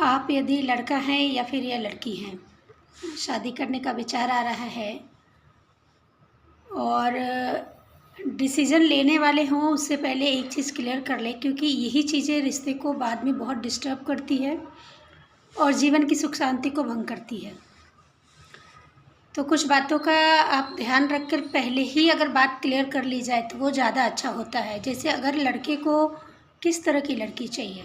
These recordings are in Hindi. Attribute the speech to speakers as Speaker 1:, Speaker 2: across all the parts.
Speaker 1: आप यदि लड़का हैं या फिर या लड़की हैं, शादी करने का विचार आ रहा है और डिसीज़न लेने वाले हों, उससे पहले एक चीज़ क्लियर कर लें, क्योंकि यही चीज़ें रिश्ते को बाद में बहुत डिस्टर्ब करती है और जीवन की सुख शांति को भंग करती है। तो कुछ बातों का आप ध्यान रख कर पहले ही अगर बात क्लियर कर ली जाए तो वो ज़्यादा अच्छा होता है। जैसे अगर लड़के को किस तरह की लड़की चाहिए,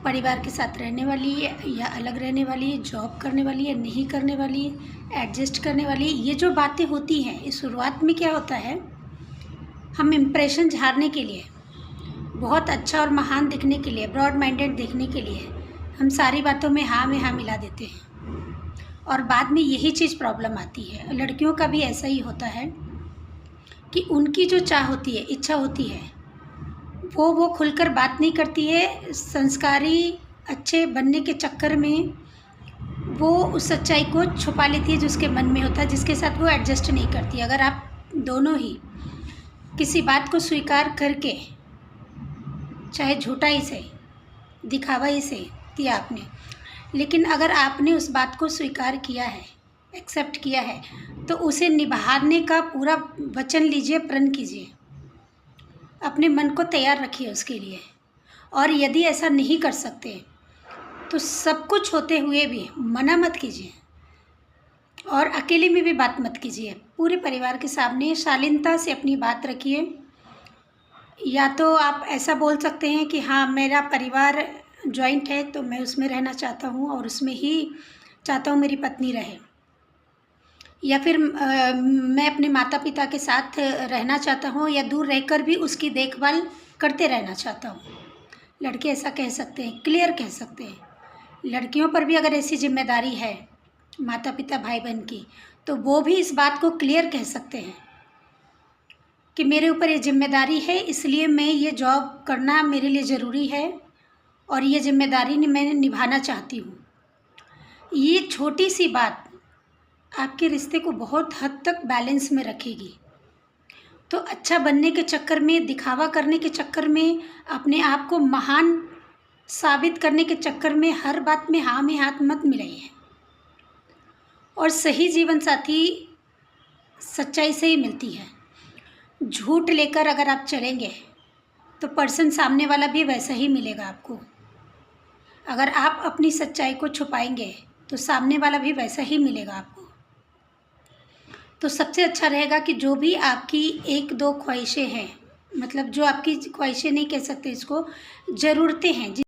Speaker 1: परिवार के साथ रहने वाली है या अलग रहने वाली है, जॉब करने वाली है, नहीं करने वाली है, एडजस्ट करने वाली है, ये जो बातें होती हैं, इस शुरुआत में क्या होता है, हम इम्प्रेशन झाड़ने के लिए, बहुत अच्छा और महान दिखने के लिए, ब्रॉड माइंडेड दिखने के लिए हम सारी बातों में हाँ मिला देते हैं और बाद में यही चीज़ प्रॉब्लम आती है। लड़कियों का भी ऐसा ही होता है कि उनकी जो चाह होती है, इच्छा होती है, वो खुलकर बात नहीं करती है। संस्कारी अच्छे बनने के चक्कर में वो उस सच्चाई को छुपा लेती है जो उसके मन में होता है, जिसके साथ वो एडजस्ट नहीं करती। अगर आप दोनों ही किसी बात को स्वीकार करके, चाहे झूठा ही से, दिखावा ही से किया आपने, लेकिन अगर आपने उस बात को स्वीकार किया है, एक्सेप्ट किया है, तो उसे निभाने का पूरा वचन लीजिए, प्रण कीजिए, अपने मन को तैयार रखिए उसके लिए। और यदि ऐसा नहीं कर सकते तो सब कुछ होते हुए भी मना मत कीजिए और अकेले में भी बात मत कीजिए। पूरे परिवार के सामने शालीनता से अपनी बात रखिए। या तो आप ऐसा बोल सकते हैं कि हाँ, मेरा परिवार जॉइंट है तो मैं उसमें रहना चाहता हूँ और उसमें ही चाहता हूँ मेरी पत्नी रहे, या फिर मैं अपने माता पिता के साथ रहना चाहता हूँ या दूर रहकर भी उसकी देखभाल करते रहना चाहता हूँ। लड़के ऐसा कह सकते हैं, क्लियर कह सकते हैं। लड़कियों पर भी अगर ऐसी जिम्मेदारी है माता पिता भाई बहन की, तो वो भी इस बात को क्लियर कह सकते हैं कि मेरे ऊपर ये जिम्मेदारी है, इसलिए मैं ये जॉब करना मेरे लिए ज़रूरी है और ये जिम्मेदारी मैं निभाना चाहती हूँ। ये छोटी सी बात आपके रिश्ते को बहुत हद तक बैलेंस में रखेगी। तो अच्छा बनने के चक्कर में, दिखावा करने के चक्कर में, अपने आप को महान साबित करने के चक्कर में हर बात में हाँ में हाथ मत मिलाइए। और सही जीवन साथी सच्चाई से ही मिलती है। झूठ लेकर अगर आप चलेंगे तो पर्सन सामने वाला भी वैसा ही मिलेगा आपको। अगर आप अपनी सच्चाई को छुपाएंगे तो सामने वाला भी वैसा ही मिलेगा आपको। तो सबसे अच्छा रहेगा कि जो भी आपकी एक दो ख्वाहिशें हैं, मतलब जो आपकी ख्वाहिशें नहीं कह सकते इसको, ज़रूरतें हैं,